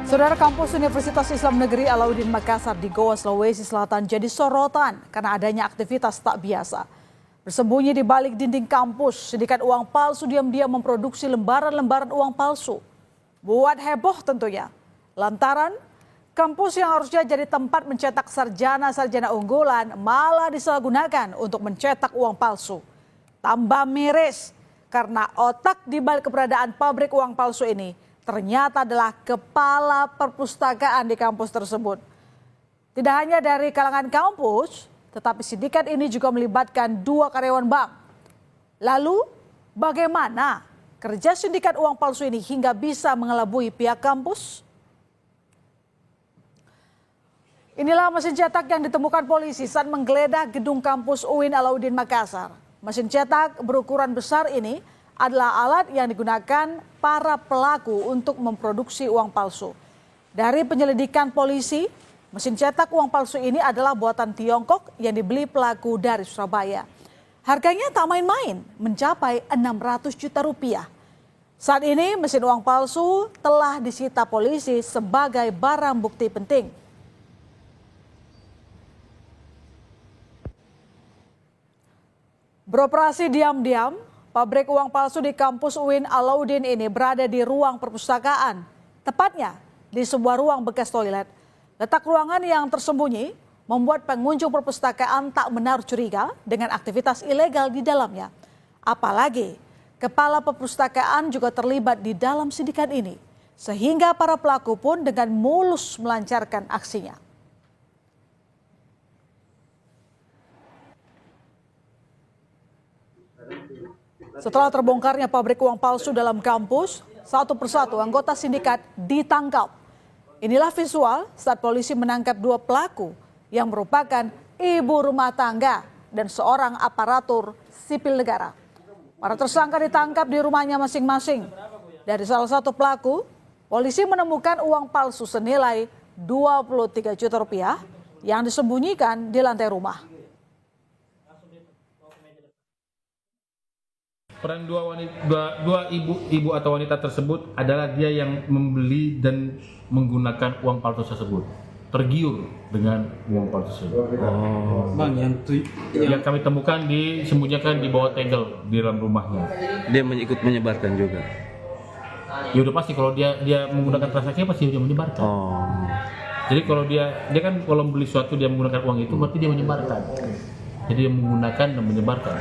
Saudara, kampus Universitas Islam Negeri Alauddin Makassar di Goa, Sulawesi Selatan jadi sorotan karena adanya aktivitas tak biasa. Bersembunyi di balik dinding kampus, sindikat uang palsu diam-diam memproduksi lembaran-lembaran uang palsu. Buat heboh tentunya. Lantaran kampus yang harusnya jadi tempat mencetak sarjana-sarjana unggulan malah disalahgunakan untuk mencetak uang palsu. Tambah miris karena otak di balik keberadaan pabrik uang palsu ini ternyata adalah kepala perpustakaan di kampus tersebut. Tidak hanya dari kalangan kampus, tetapi sindikat ini juga melibatkan 2 karyawan bank. Lalu bagaimana kerja sindikat uang palsu ini hingga bisa mengelabui pihak kampus? Inilah mesin cetak yang ditemukan polisi saat menggeledah gedung kampus UIN Alauddin Makassar. Mesin cetak berukuran besar ini adalah alat yang digunakan para pelaku untuk memproduksi uang palsu. Dari penyelidikan polisi, mesin cetak uang palsu ini adalah buatan Tiongkok yang dibeli pelaku dari Surabaya. Harganya tak main-main, mencapai 600 juta rupiah. Saat ini mesin uang palsu telah disita polisi sebagai barang bukti penting. Beroperasi diam-diam, pabrik uang palsu di kampus UIN Alauddin ini berada di ruang perpustakaan, tepatnya di sebuah ruang bekas toilet. Letak ruangan yang tersembunyi membuat pengunjung perpustakaan tak menaruh curiga dengan aktivitas ilegal di dalamnya. Apalagi kepala perpustakaan juga terlibat di dalam sindikat ini, sehingga para pelaku pun dengan mulus melancarkan aksinya. Setelah terbongkarnya pabrik uang palsu dalam kampus, satu persatu anggota sindikat ditangkap. Inilah visual saat polisi menangkap 2 pelaku yang merupakan ibu rumah tangga dan seorang aparatur sipil negara. Para tersangka ditangkap di rumahnya masing-masing. Dari salah satu pelaku, polisi menemukan uang palsu senilai 23 juta rupiah yang disembunyikan di lantai rumah. Peran dua ibu atau wanita tersebut adalah dia yang membeli dan menggunakan uang palsu tersebut, tergiur dengan uang palsu tersebut. Bang, yang kami temukan disembunyikan di bawah tegel di dalam rumahnya. dia ikut menyebarkan juga. Ya udah pasti kalau dia menggunakan transaksi pasti dia menyebarkan. Jadi kalau dia kan kalau membeli sesuatu dia menggunakan uang itu berarti dia menyebarkan. Jadi dia menggunakan dan menyebarkan.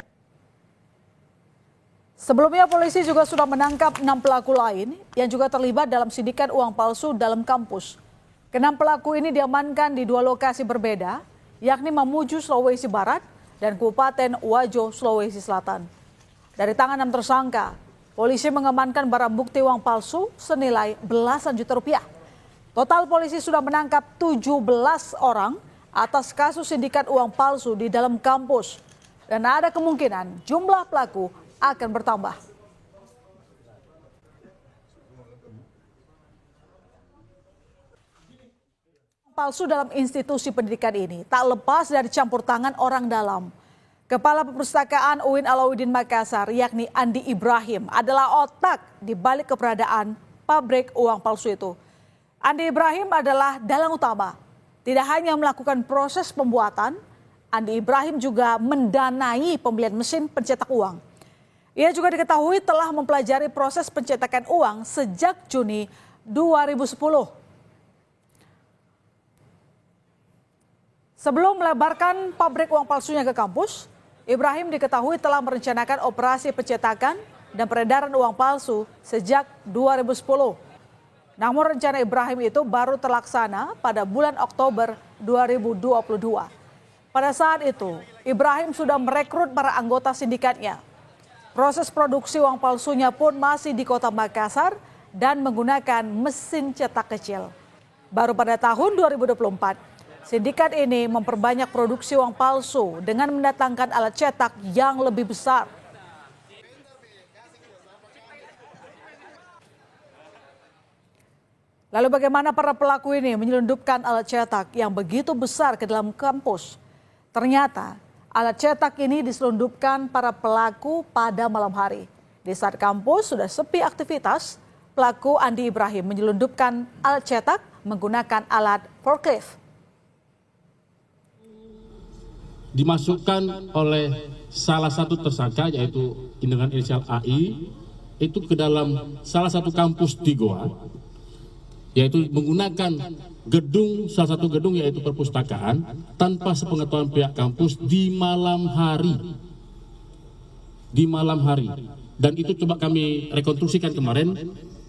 Sebelumnya polisi juga sudah menangkap 6 pelaku lain yang juga terlibat dalam sindikat uang palsu dalam kampus. Ke-6 pelaku ini diamankan di 2 lokasi berbeda, yakni Mamuju, Sulawesi Barat dan Kabupaten Wajo, Sulawesi Selatan. Dari tangan 6 tersangka, polisi mengamankan barang bukti uang palsu senilai belasan juta rupiah. Total polisi sudah menangkap 17 orang atas kasus sindikat uang palsu di dalam kampus. Dan ada kemungkinan jumlah pelaku akan bertambah. Palsu dalam institusi pendidikan ini tak lepas dari campur tangan orang dalam. Kepala Perpustakaan UIN Alauddin Makassar yakni Andi Ibrahim adalah otak di balik keberadaan pabrik uang palsu itu. Andi Ibrahim adalah dalang utama. Tidak hanya melakukan proses pembuatan, Andi Ibrahim juga mendanai pembelian mesin pencetak uang. Ia juga diketahui telah mempelajari proses pencetakan uang sejak Juni 2010. Sebelum melebarkan pabrik uang palsunya ke kampus, Ibrahim diketahui telah merencanakan operasi pencetakan dan peredaran uang palsu sejak 2010. Namun rencana Ibrahim itu baru terlaksana pada bulan Oktober 2022. Pada saat itu, Ibrahim sudah merekrut para anggota sindikatnya. Proses produksi uang palsunya pun masih di kota Makassar dan menggunakan mesin cetak kecil. Baru pada tahun 2024, sindikat ini memperbanyak produksi uang palsu dengan mendatangkan alat cetak yang lebih besar. Lalu bagaimana para pelaku ini menyelundupkan alat cetak yang begitu besar ke dalam kampus? Ternyata alat cetak ini diselundupkan para pelaku pada malam hari. Di saat kampus sudah sepi aktivitas, pelaku Andi Ibrahim menyelundupkan alat cetak menggunakan alat forklift. Dimasukkan oleh salah satu tersangka yaitu dengan inisial AI itu ke dalam salah satu kampus di Goa, yaitu menggunakan salah satu gedung yaitu perpustakaan tanpa sepengetahuan pihak kampus di malam hari. Dan itu coba kami rekonstruksikan kemarin,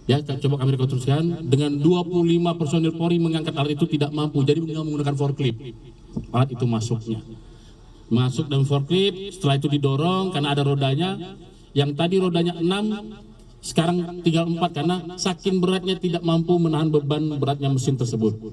ya, coba kami rekonstruksikan dengan 25 personil Polri mengangkat alat itu tidak mampu, jadi menggunakan forklift. Alat itu masuk dalam forklift, setelah itu didorong karena ada rodanya, yang tadi rodanya 6, sekarang tinggal 4 karena saking beratnya tidak mampu menahan beban beratnya mesin tersebut.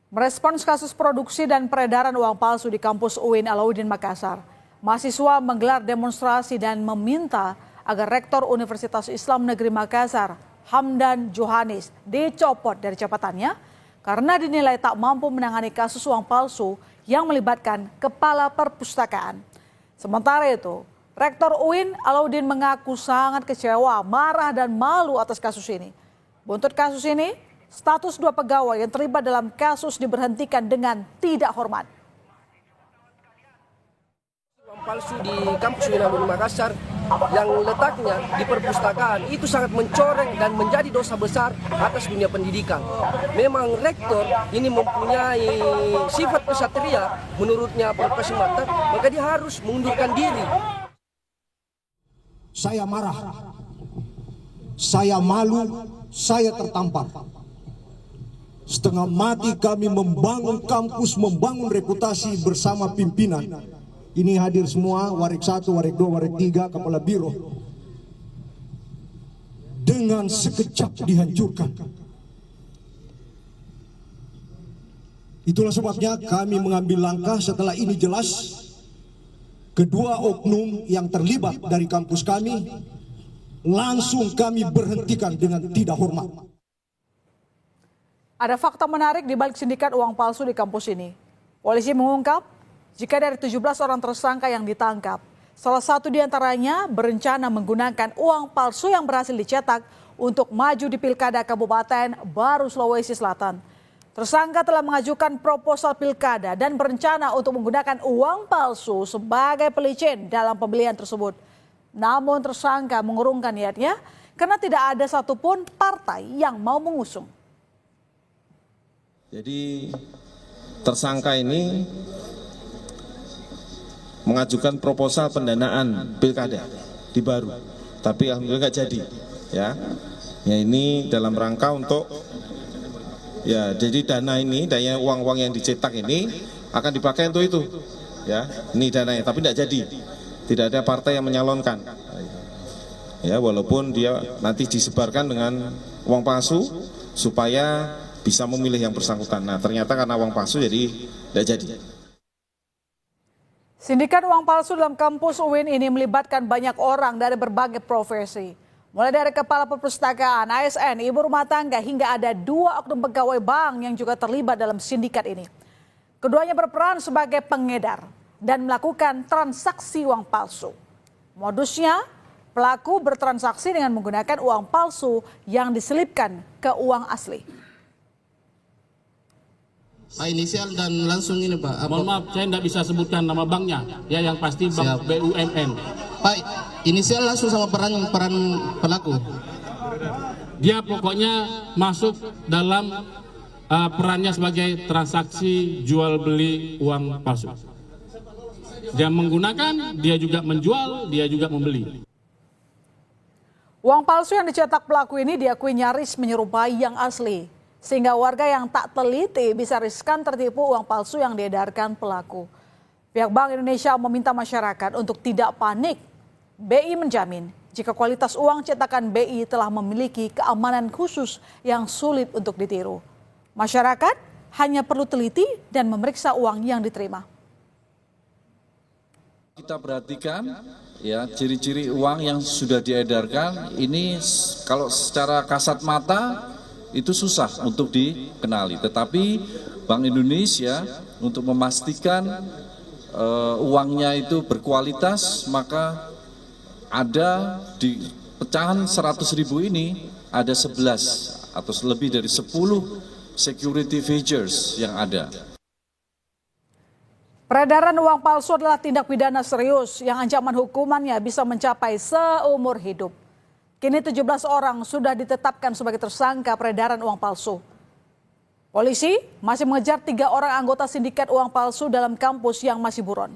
Merespons kasus produksi dan peredaran uang palsu di kampus UIN Alauddin Makassar, mahasiswa menggelar demonstrasi dan meminta agar Rektor Universitas Islam Negeri Makassar, Hamdan Johanis, dicopot dari jabatannya karena dinilai tak mampu menangani kasus uang palsu yang melibatkan kepala perpustakaan. Sementara itu, Rektor UIN Alauddin mengaku sangat kecewa, marah dan malu atas kasus ini. Buntut kasus ini, status 2 pegawai yang terlibat dalam kasus diberhentikan dengan tidak hormat. Uang palsu di kampus UIN Alauddin Makassar yang letaknya di perpustakaan itu sangat mencoreng dan menjadi dosa besar atas dunia pendidikan. Memang rektor ini mempunyai sifat kesatria menurutnya Profesor Marta, maka dia harus mengundurkan diri. Saya marah, saya malu, saya tertampar. Setengah mati kami membangun kampus, membangun reputasi bersama pimpinan. Ini hadir semua, Warik 1, Warik 2, Warik 3, Kepala Biro. Dengan sekejap dihancurkan. Itulah sebabnya kami mengambil langkah setelah ini jelas. Kedua oknum yang terlibat dari kampus kami, langsung kami berhentikan dengan tidak hormat. Ada fakta menarik di balik sindikat uang palsu di kampus ini. Polisi mengungkap, jika dari 17 orang tersangka yang ditangkap, salah satu diantaranya berencana menggunakan uang palsu yang berhasil dicetak untuk maju di Pilkada Kabupaten Baru Sulawesi Selatan. Tersangka telah mengajukan proposal pilkada dan berencana untuk menggunakan uang palsu sebagai pelicin dalam pembelian tersebut. Namun tersangka mengurungkan niatnya karena tidak ada satupun partai yang mau mengusung. Jadi tersangka ini mengajukan proposal pendanaan pilkada di Baru, tapi alhamdulillah nggak jadi. Ya ini dalam rangka untuk jadi dana ini, dana uang-uang yang dicetak ini akan dipakai untuk itu. Ya, ini dananya, tapi tidak jadi. Tidak ada partai yang menyalonkan. Ya, walaupun dia nanti disebarkan dengan uang palsu supaya bisa memilih yang bersangkutan. Nah, ternyata karena uang palsu jadi tidak jadi. Sindikat uang palsu dalam kampus UIN ini melibatkan banyak orang dari berbagai profesi. Mulai dari kepala perpustakaan, ASN, ibu rumah tangga, hingga ada 2 oknum pegawai bank yang juga terlibat dalam sindikat ini. Keduanya berperan sebagai pengedar dan melakukan transaksi uang palsu. Modusnya, pelaku bertransaksi dengan menggunakan uang palsu yang diselipkan ke uang asli. Pak, inisial dan langsung ini Pak. Mohon maaf, saya tidak bisa sebutkan nama banknya, ya yang pasti bank BUMN. Pak, inisial langsung sama peran pelaku. Dia pokoknya masuk dalam perannya sebagai transaksi jual beli uang palsu. Dia menggunakan, dia juga menjual, dia juga membeli. Uang palsu yang dicetak pelaku ini diakui nyaris menyerupai yang asli. Sehingga warga yang tak teliti bisa riskan tertipu uang palsu yang diedarkan pelaku. Pihak Bank Indonesia meminta masyarakat untuk tidak panik. BI menjamin jika kualitas uang cetakan BI telah memiliki keamanan khusus yang sulit untuk ditiru. Masyarakat hanya perlu teliti dan memeriksa uang yang diterima. Kita perhatikan ya ciri-ciri uang yang sudah diedarkan ini kalau secara kasat mata itu susah untuk dikenali, tetapi Bank Indonesia untuk memastikan uangnya itu berkualitas maka ada di pecahan 100.000 ini ada 11 atau lebih dari 10 security features yang ada. Peredaran uang palsu adalah tindak pidana serius yang ancaman hukumannya bisa mencapai seumur hidup. Kini 17 orang sudah ditetapkan sebagai tersangka peredaran uang palsu. Polisi masih mengejar 3 orang anggota sindikat uang palsu dalam kampus yang masih buron.